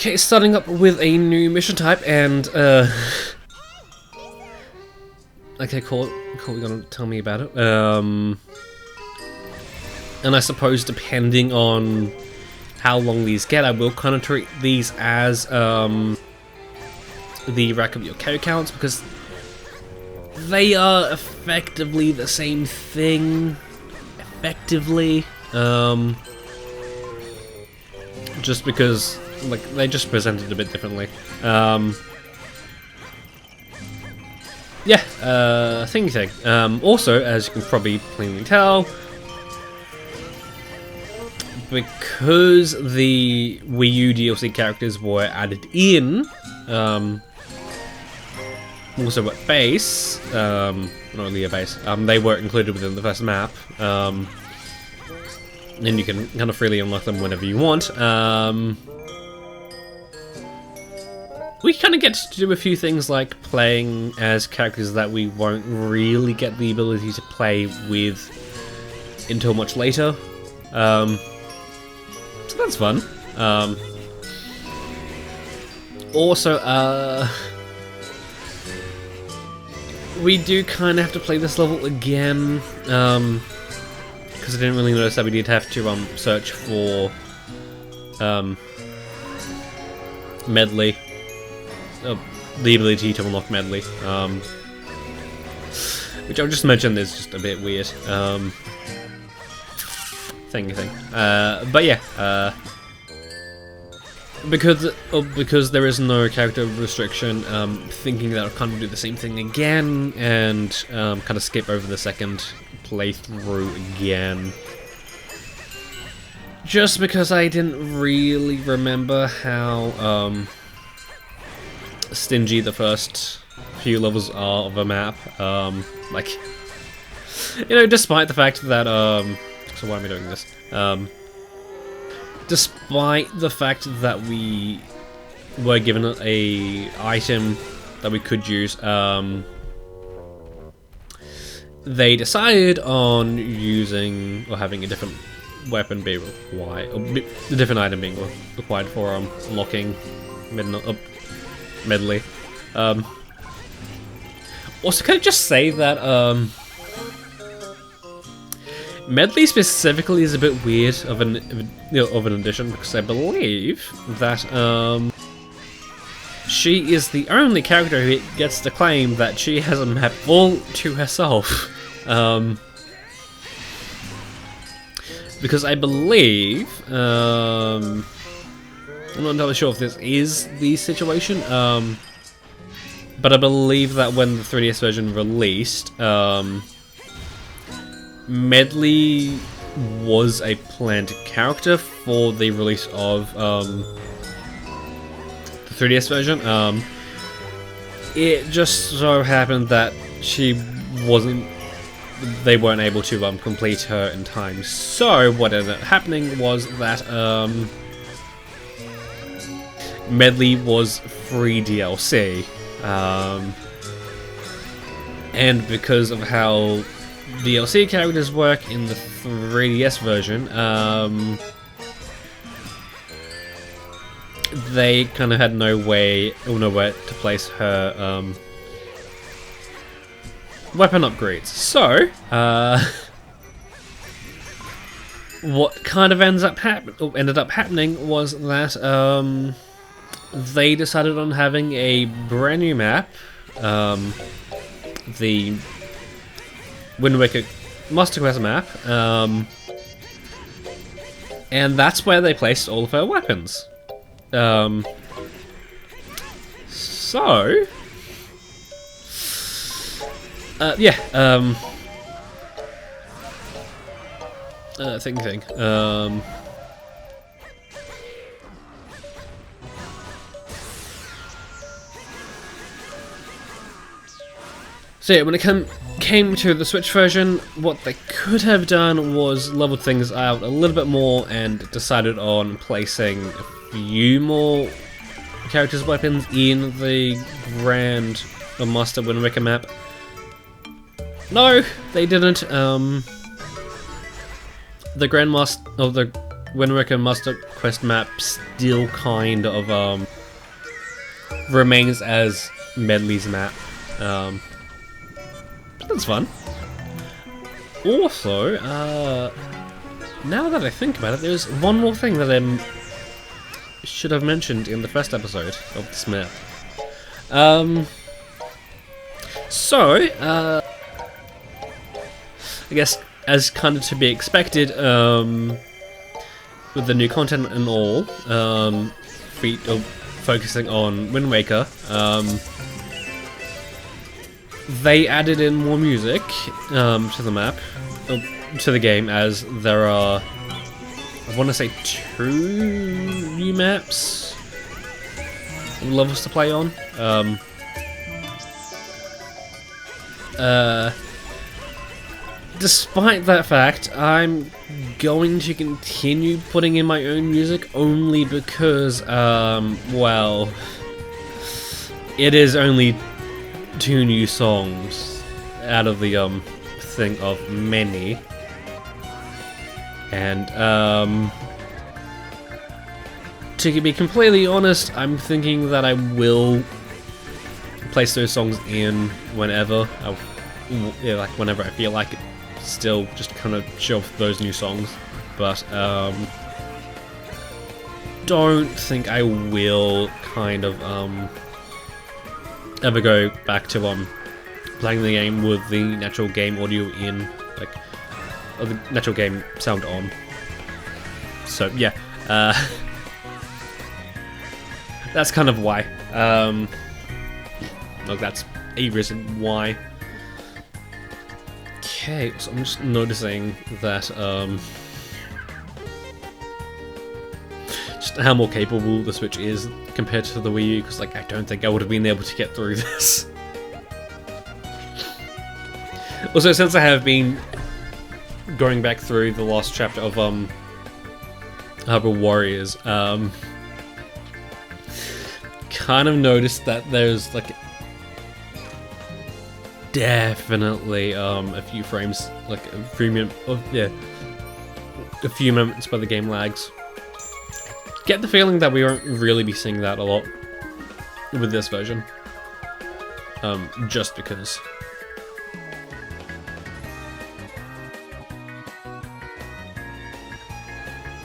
Okay, starting up with a new mission type, and okay, cool. You're gonna tell me about it. And I suppose depending on how long these get, I will kind of treat these as the rack of your carry counts, because they are effectively the same thing. Effectively, just because like they just present it a bit differently. Yeah, thingy thing. Also, as you can probably plainly tell, because the Wii U DLC characters were added in, also at base, not only at base, they were included within the first map, and you can kind of freely unlock them whenever you want. We kind of get to do a few things like playing as characters that we won't really get the ability to play with until much later. So that's fun. Also, we do kind of have to play this level again, because I didn't really notice that we did have to search for medley. The ability to unlock medley, which I'll just mention is just a bit weird. Thing. But yeah, because there is no character restriction, thinking that I'll kind of do the same thing again and kind of skip over the second playthrough again. Just because I didn't really remember how stingy the first few levels are of a map. Like, you know, despite the fact that so why am I doing this? Despite the fact that we were given a item that we could use, they decided on using or having a different weapon be required, or a different item being required for unlocking medley. Also, can I just say that medley specifically is a bit weird of an addition, because I believe that she is the only character who gets to claim that she has a map all to herself. Because I believe, I'm not entirely sure if this is the situation, but I believe that when the 3DS version released, medley was a planned character for the release of the 3DS version. It just so happened that they weren't able to complete her in time. So what ended up happening was that medley was free DLC, and because of how DLC characters work in the 3DS version, they kind of had nowhere to place her weapon upgrades. So, what kind of ended up happening was that they decided on having a brand new map, the Wind Waker Master Quest map, and that's where they placed all of her weapons. Yeah, thing. So yeah, when it came to the Switch version, what they could have done was leveled things out a little bit more and decided on placing a few more characters' weapons in the Grand Master Wind Waker map. No, they didn't. The Wind Waker Master Quest map still kind of remains as Medley's map. But that's fun. Also, now that I think about it, there's one more thing that I should have mentioned in the first episode of this map. I guess, as kind of to be expected, with the new content and all, focusing on Wind Waker, they added in more music to the map, to the game, as there are, I want to say, 2 new maps, levels to play on. Despite that fact, I'm going to continue putting in my own music only because, well, it is only 2 new songs out of the, thing of many. And, to be completely honest, I'm thinking that I will place those songs in whenever, like whenever I feel like it. Still, just kind of show off those new songs, but don't think I will kind of ever go back to playing the game with the natural game audio in, like, or the natural game sound on. So yeah, that's kind of why. Like, that's a reason why. Okay, so I'm just noticing that, just how more capable the Switch is compared to the Wii U, because, like, I don't think I would have been able to get through this. Also, since I have been going back through the last chapter of, Hyrule Warriors, kind of noticed that there's, like, definitely a few frames, like a few moments where the game lags. Get the feeling that we won't really be seeing that a lot with this version, just because.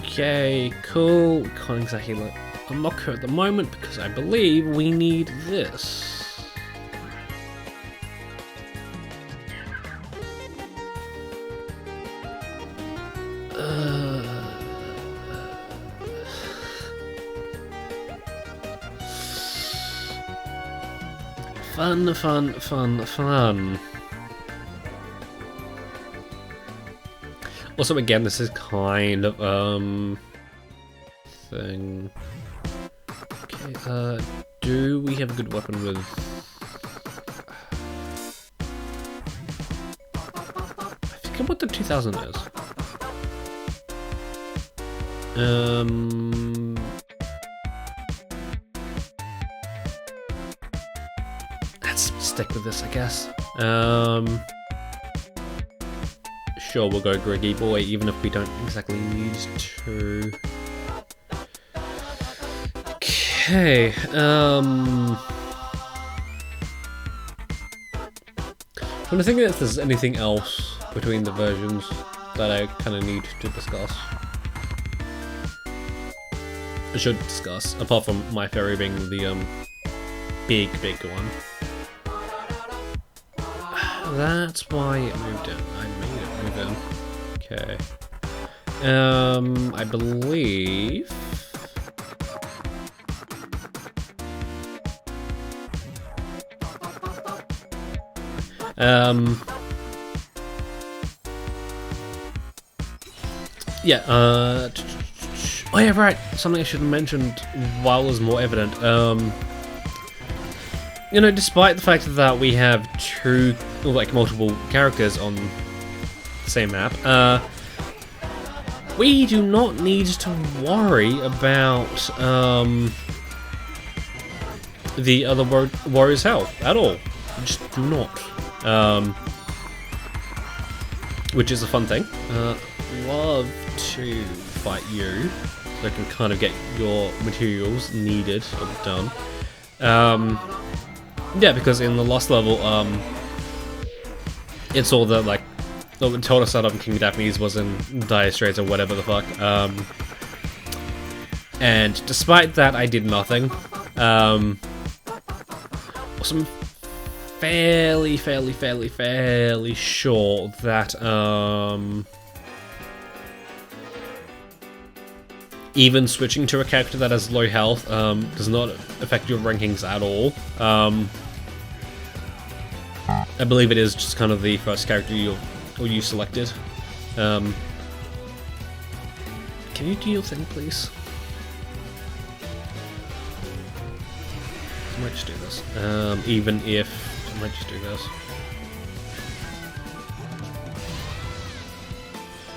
Okay, cool. Can't exactly unlock her at the moment because I believe we need this. Fun. Also, again, this is kind of, thing. Okay, do we have a good weapon with... I forget what the 2000 is. Let's stick with this, I guess. Sure, we'll go Griggy Boy, even if we don't exactly need to. Okay, I'm trying to think if there's anything else between the versions that I kind of need to discuss. I should discuss, apart from My Fairy being the big one. That's why it moved in. I made it move in. Okay. I believe... yeah, oh yeah, right, something I should have mentioned while it was more evident. You know, despite the fact that we have multiple characters on the same map, we do not need to worry about the other warriors' health at all. We just do not. Which is a fun thing. Love to fight you, so I can kind of get your materials needed or done. Yeah, because in the last level, it's all that, like, it told us that King Daphne's was in dire straits or whatever the fuck. And despite that, I did nothing. I'm fairly sure that, even switching to a character that has low health, does not affect your rankings at all. I believe it is just kind of the first character you selected. Can you do your thing, please? I might just do this. Even if... I might just do this.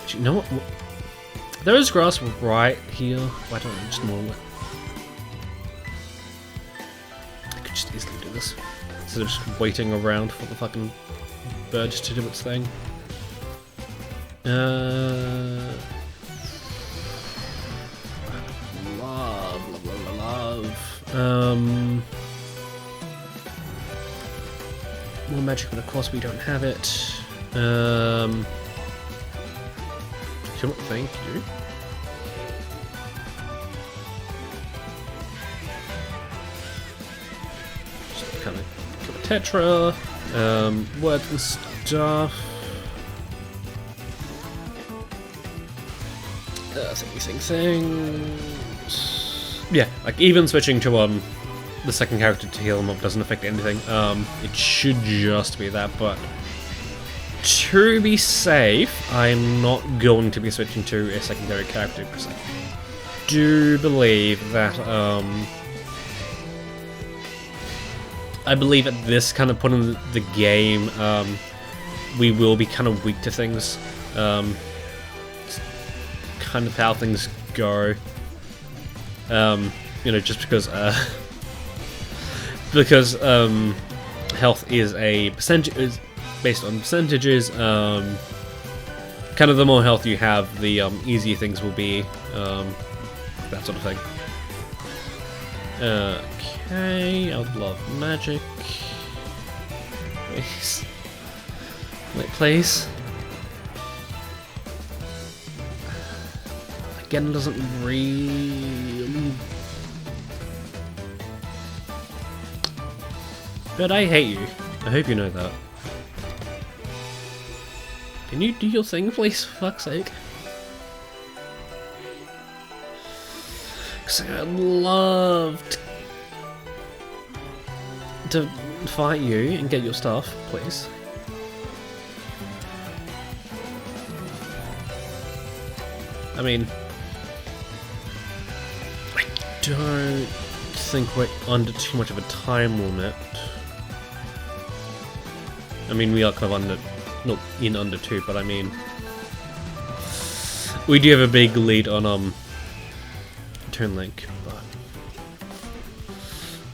Do you know what? There is grass right here. Why don't I just normal it? I could just easily do this. Instead of just waiting around for the fucking bird to do its thing. Love. More magic, but of course we don't have it. Thank you. Just kind of kill a Tetra, words and stuff. Things. Yeah, like even switching to the second character to heal him up doesn't affect anything. It should just be that, but to be safe, I'm not going to be switching to a secondary character because I do believe that I believe at this kind of point in the game, we will be kind of weak to things. It's kind of how things go. You know, just because health is a percentage, is based on percentages. Kind of the more health you have, the easier things will be. That sort of thing. Okay, I would love magic. Please. Wait, please. Again, doesn't really... But I hate you. I hope you know that. Can you do your thing, please? For fuck's sake. Because I'd love to fight you and get your stuff, please. I mean, I don't think we're under too much of a time limit. I mean, we are kind of under, not in under 2, but I mean, we do have a big lead on Turn Link, but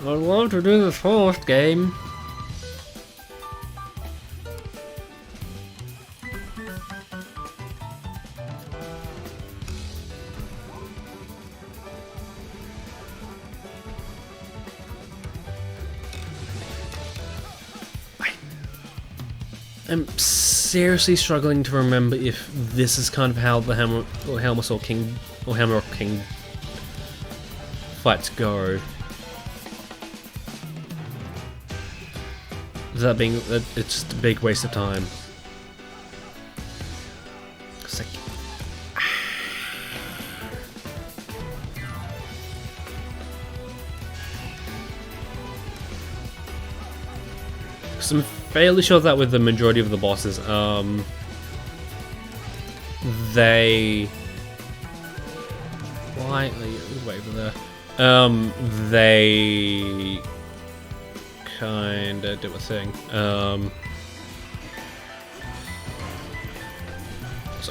I'd love to do this first game. I'm seriously struggling to remember if this is kind of how the Helmasaur King or Hammerrock King fights go. That being, it's just a big waste of time. It's like, I'm fairly sure that with the majority of the bosses, they... Why are you way over there? They kinda do a thing. So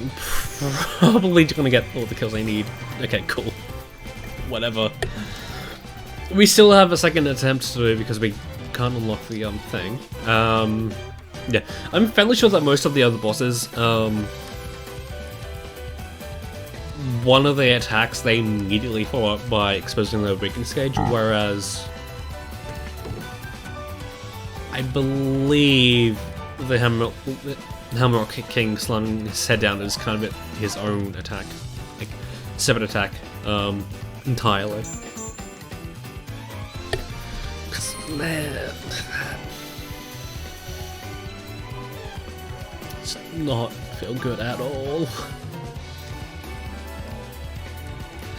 I'm probably gonna get all the kills I need. Okay, cool. Whatever. We still have a second attempt to do because we can't unlock the thing. Yeah, I'm fairly sure that most of the other bosses one of their attacks they immediately follow up by exposing their weakness gauge, whereas I believe the Hammerrock King slamming his head down is kind of his own attack, like separate attack, entirely. Cause man, it's not feel good at all.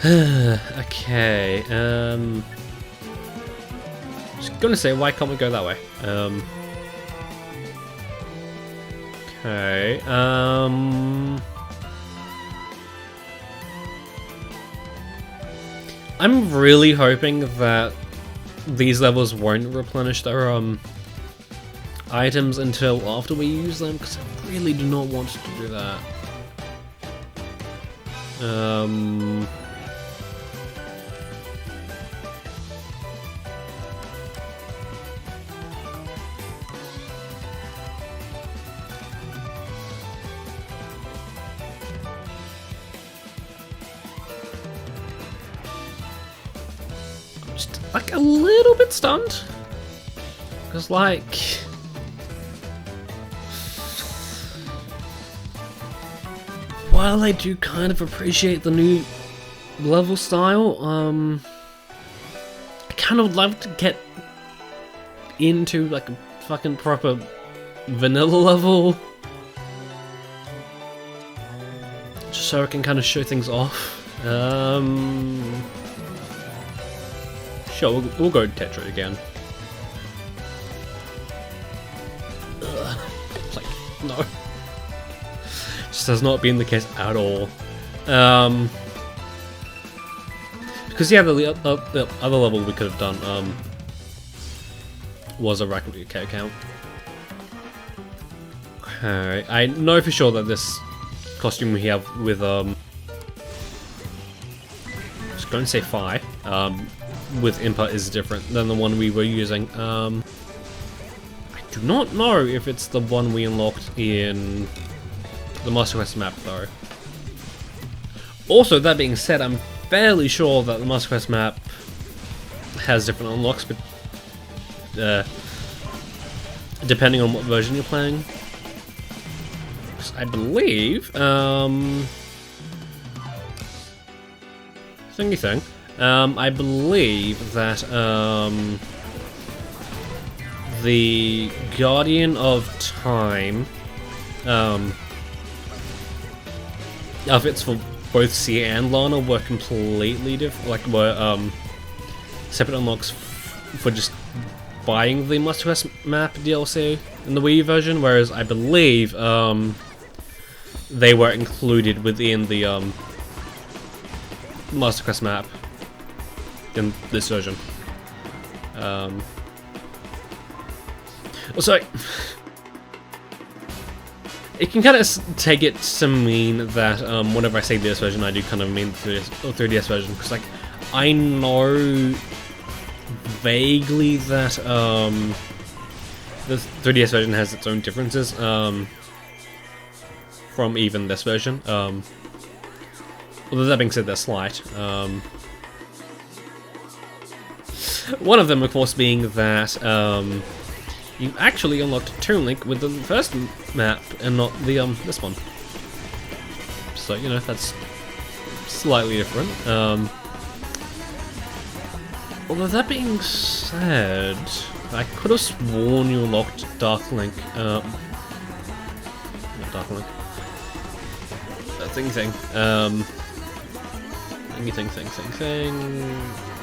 Okay, just gonna say, why can't we go that way? Okay, I'm really hoping that these levels won't replenish their, items until after we use them, because I really do not want to do that. Like a little bit stunned, because like while I do kind of appreciate the new level style, I kind of love to get into like a fucking proper vanilla level, just so I can kind of show things off. Sure, we'll go Tetra again. Ugh. Like, no. Just has not been the case at all. Because yeah, the other level we could have done was a Racket account. Okay, I know for sure that this costume we have with just going to say Phi, with Impa is different than the one we were using. I do not know if it's the one we unlocked in the Master Quest map though. Also, that being said, I'm fairly sure that the Master Quest map has different unlocks, but depending on what version you're playing. I believe thingy thing. I believe that the Guardian of Time outfits for both Sia and Lana were completely different, like were separate unlocks for just buying the Master Quest map DLC in the Wii U version, whereas I believe they were included within the Master Quest map in this version. Also, it can kind of take it to mean that whenever I say this version, I do kind of mean the 3DS version, because like I know vaguely that the 3DS version has its own differences from even this version. Although that being said, they're slight. One of them, of course, being that you actually unlocked Toon Link with the first map and not the this one. So you know that's slightly different. Although that being said, I could have sworn you unlocked Dark Link. Not Dark Link. Thing. Thing.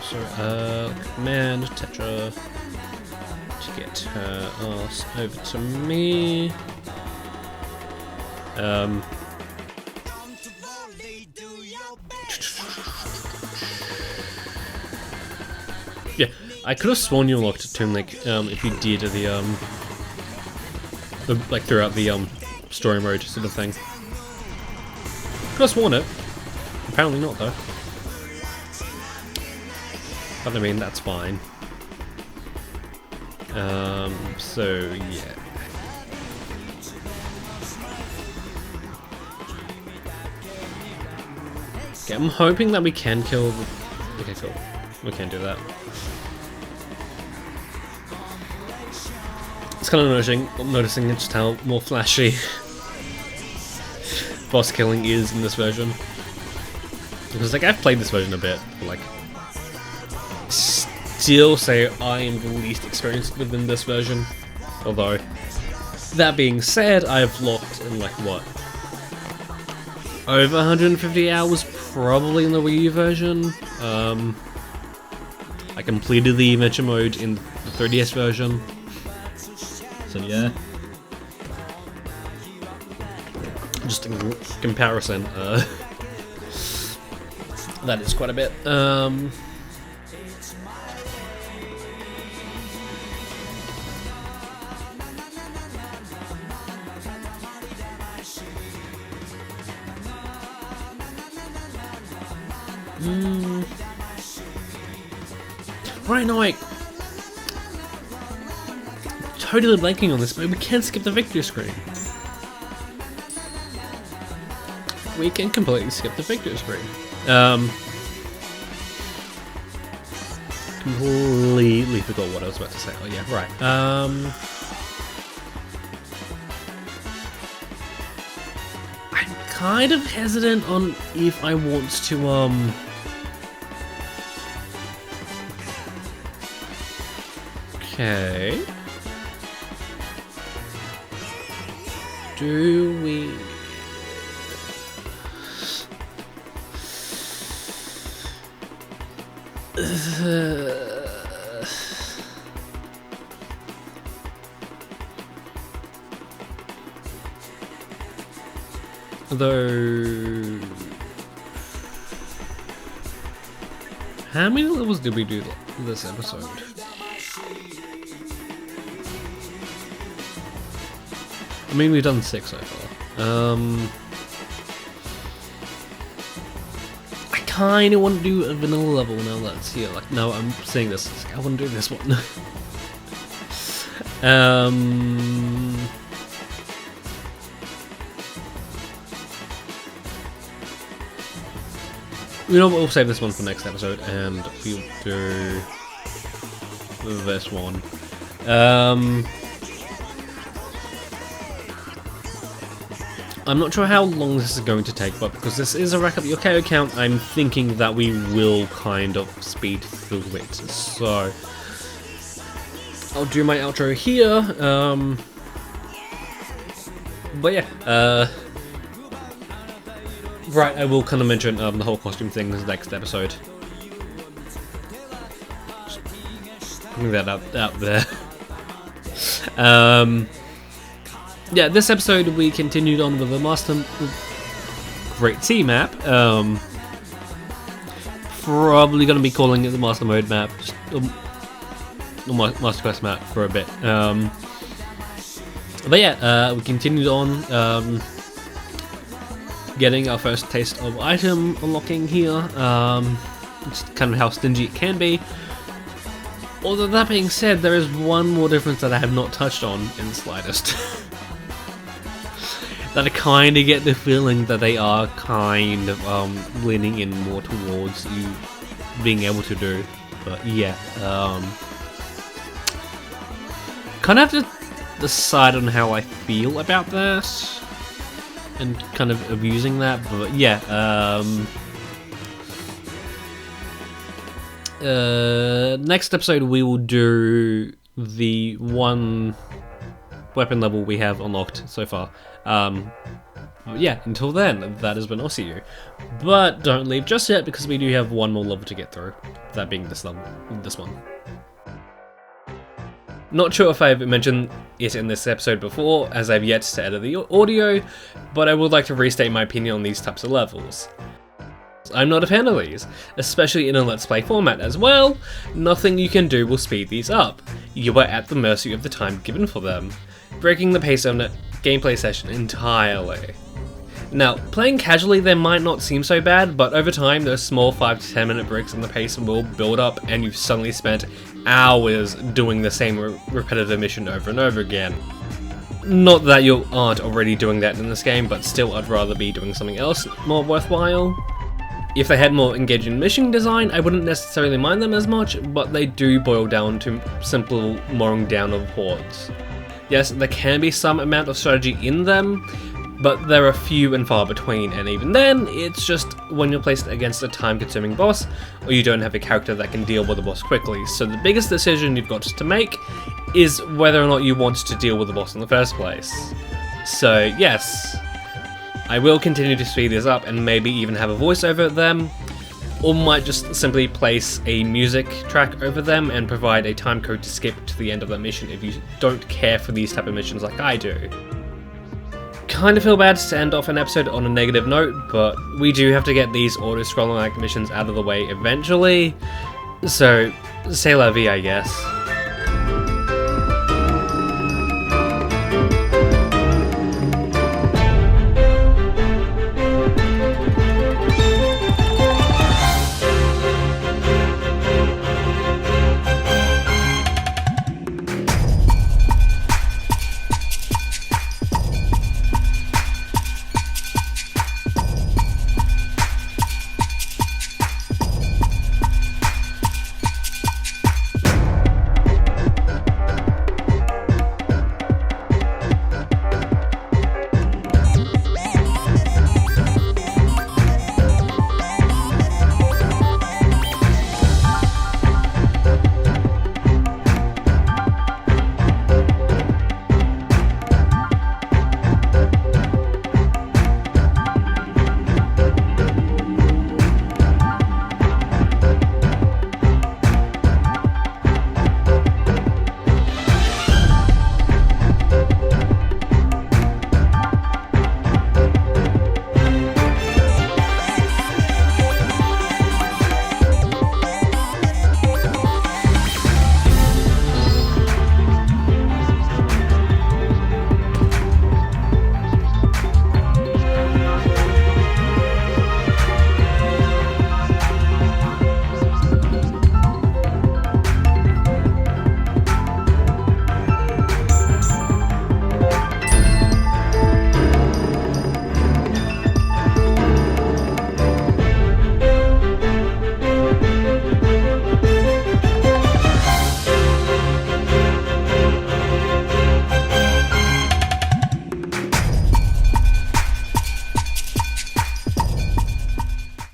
So, command Tetra to get her ass over to me. Yeah, I could have sworn you unlocked Toon Link if you did the like throughout the story mode sort of thing. Could have sworn it. Apparently not though. But I mean, that's fine. So yeah. Okay, I'm hoping that we can kill the... Okay, cool. We can do that. It's kind of noticing just how more flashy boss killing is in this version. Because, like, I've played this version a bit, but, like, still say I am the least experienced within this version. Although, that being said, I've locked in, like, what? Over 150 hours, probably in the Wii U version. I completed the adventure mode in the 3DS version. So, yeah. Just in comparison, that is quite a bit. Right now, like, totally blanking on this, but we can skip the victory screen. We can completely skip the victory screen. Completely forgot what I was about to say. Oh yeah, right. I'm kind of hesitant on if I want to Okay. Do we... Though... How many levels did we do this episode? I mean, we've done 6 so far. I kind of want to do a vanilla level now that's here. Like, no, I'm saying this. I want to do this one. You know what, we'll save this one for next episode, and we'll do this one. I'm not sure how long this is going to take, but because this is a rack up your KO count, I'm thinking that we will kind of speed through it. So I'll do my outro here. But yeah, right, I will kind of mention the whole costume thing in the next episode. Just putting that out there. Yeah, this episode we continued on with the Master Great Sea map. Probably going to be calling it the Master Mode map, or Master Quest map for a bit. But yeah, we continued on. Getting our first taste of item unlocking here, just kind of how stingy it can be. Although that being said, there is one more difference that I have not touched on in the slightest. That I kind of get the feeling that they are kind of leaning in more towards you being able to do. But yeah, kind of have to decide on how I feel about that. And kind of abusing that, but yeah, next episode we will do the one weapon level we have unlocked so far. Yeah, until then, that has been Aussie. But don't leave just yet, because we do have one more level to get through, that being this level, this one. Not sure if I've mentioned it in this episode before, as I've yet to edit the audio, but I would like to restate my opinion on these types of levels. I'm not a fan of these, especially in a Let's Play format as well. Nothing you can do will speed these up. You are at the mercy of the time given for them, breaking the pace of a gameplay session entirely. Now, playing casually they might not seem so bad, but over time those small 5 to 10 minute breaks in the pace will build up and you've suddenly spent hours doing the same repetitive mission over and over again. Not that you aren't already doing that in this game, but still I'd rather be doing something else more worthwhile. If they had more engaging mission design, I wouldn't necessarily mind them as much, but they do boil down to simple mowing down of hordes. Yes, there can be some amount of strategy in them, but they're a few and far between, and even then, it's just when you're placed against a time-consuming boss, or you don't have a character that can deal with the boss quickly. So the biggest decision you've got to make is whether or not you want to deal with the boss in the first place. So yes, I will continue to speed this up and maybe even have a voice over them, or might just simply place a music track over them and provide a time code to skip to the end of that mission if you don't care for these type of missions like I do. Kind of feel bad to end off an episode on a negative note, but we do have to get these auto-scrolling like missions out of the way eventually, so c'est la vie, I guess.